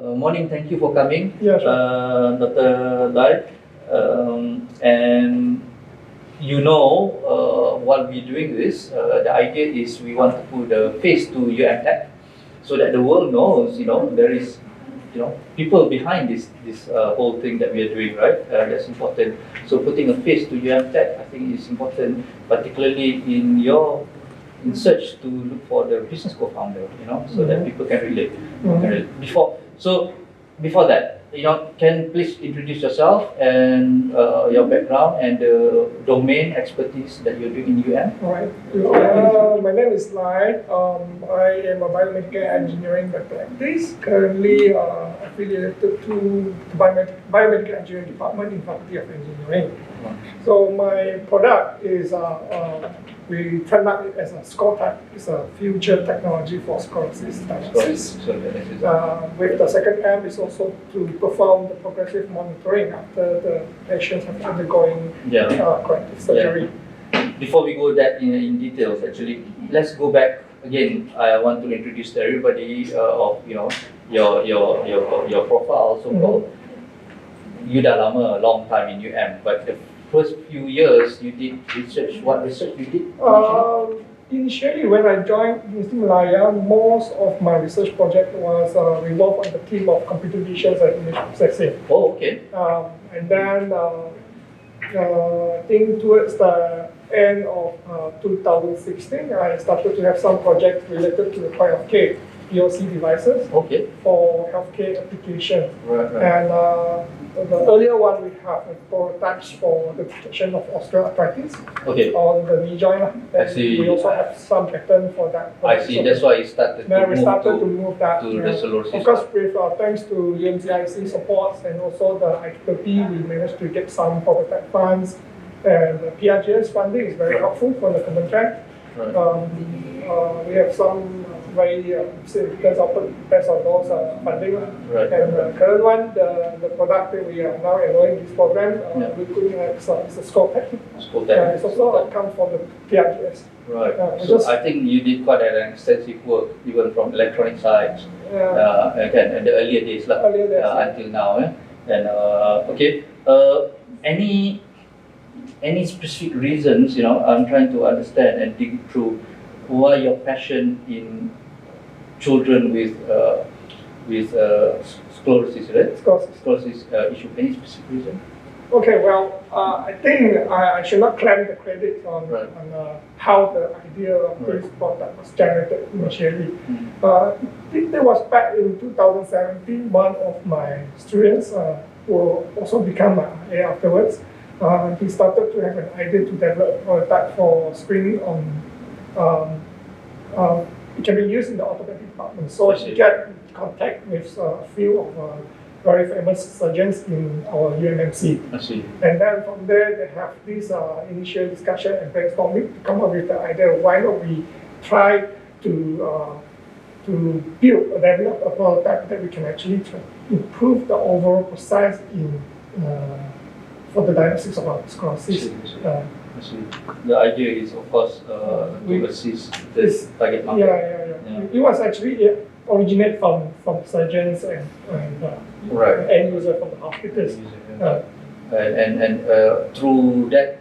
Morning. Thank you for coming, Yeah, sure. Dr. Dai. And while we're doing this, the idea is we want to put a face to UMTech, so that the world knows, there is, people behind this whole thing that we are doing, right? That's important. So putting a face to UMTech, I think, is important, particularly in search to look for the business co-founder, so that people can relate. Before that, can please introduce yourself and your background and the domain expertise that you're doing in UM? All right. My name is Lai. I am a biomedical engineering by practice, currently affiliated to the biomedical engineering department in Faculty of Engineering. So my product is, we term it as a SCOTAC. It's a future technology for scoliosis diagnosis. With the second M is also to perform the progressive monitoring after the patients have undergoing corrective surgery. Before we go that in details, actually, let's go back again. I want to introduce to everybody of your profile, so-called. You dah lama, a long time in UM, but the first few years you did research. What research you did? Initially, when I joined University Malaya, most of my research project was revolved on the theme of computer vision and image processing. Oh, okay. And then I think towards the end of 2016, I started to have some projects related to the point of care POC devices for healthcare application. Right. And the earlier one we have prototypes for the protection of osteoarthritis on the knee joint. I see. We also have some pattern for that. I see. That's why you started to move that to the scoliosis. Of course, with thanks to UMCIC supports and also the IPP, we managed to get some prototype funds. And the PRGS funding is very helpful for the common track. Right. We have some very significant based on those funding. Right. And the current one, the product that we are now enrolling this program, we could have it's a Scoltech. It's also come from the PRGS. Right. So I think you did quite an extensive work, even from electronic sides. Again, in the earlier days, until now. And any specific reasons? I'm trying to understand and dig through why your passion in children with sclerosis, right? Sclerosis issue. Any specific reason? Okay, well, I think I should not claim the credit on how the idea of this product was generated initially. It was back in 2017, one of my students who also became an A afterwards. He started to have an idea to develop a product for screening on, it can be used in the orthopedic department. So he got in contact with a few of very famous surgeons in our UMMC. I see. And then from there, they have this initial discussion and brainstorming to come up with the idea, why not we try to build or develop a prototype that we can actually improve the overall process in for the diagnosis of our sclerosis. The idea is, of course, to assist this target market. It was actually originate from surgeons and end user from the hospitals. And through that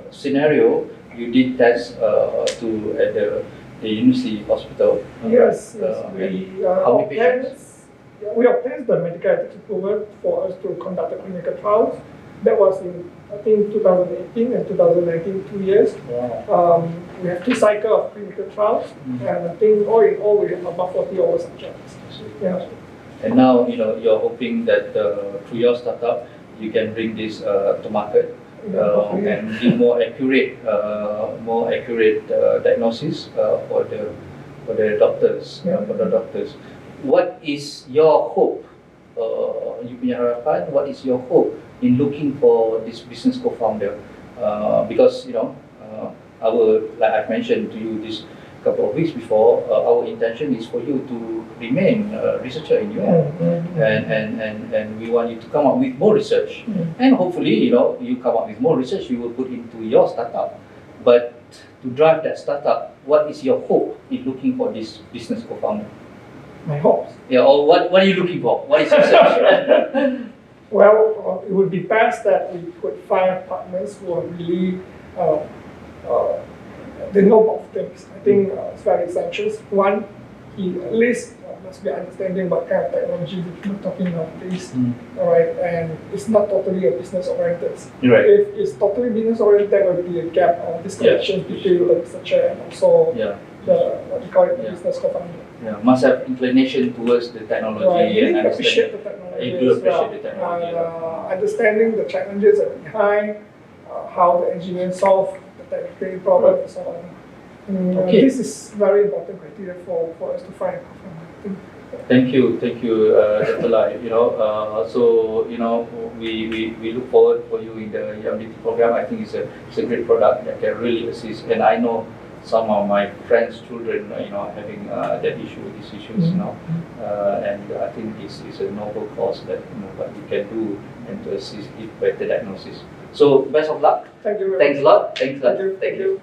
scenario, you did test at the university hospital. Yes. How many patients? We obtained the medical ethics approval for us to conduct the clinical trials. That was in, I think, 2018 and 2019, 2 years. Wow. We have 2 cycles of clinical trials, and I think all in all we have about 40 over subjects. And now, you're hoping that through your startup, you can bring this to market and give more accurate diagnosis for the doctors. What is your hope? You punya harapan, what is your hope in looking for this business co-founder? Because like I've mentioned to you this couple of weeks before, our intention is for you to remain a researcher in UM, and we want you to come up with more research, and hopefully you come up with more research you will put into your startup. But to drive that startup, what is your hope in looking for this business co-founder? my hopes. Yeah, or what are you looking for? What is your search? Well, it would be best that we could find partners who are really they know both things. I think it's very essential. One, he at least must be understanding what kind of technology we're talking nowadays. All right, and it's not totally a business oriented. Right. If it's totally business oriented, there will be a gap or disconnection between the researcher and also the what you call it, the business co-founder. Yeah, must have inclination towards the technology Right. You need and to appreciate the technology. You do as appreciate well. the technology. And, understanding the challenges that are behind, how the engineers solve the technical problem and so on. This is very important criteria for us to find a co-founder. Thank you, Dr. Lai. So we look forward for you in the EMDT program. I think it's a great product that can really assist. And I know some of my friends' children, having these issues, and I think it's a noble cause that what we can do and to assist with better diagnosis. So best of luck. Thank you. Thanks a lot. Thanks a lot. Thank you.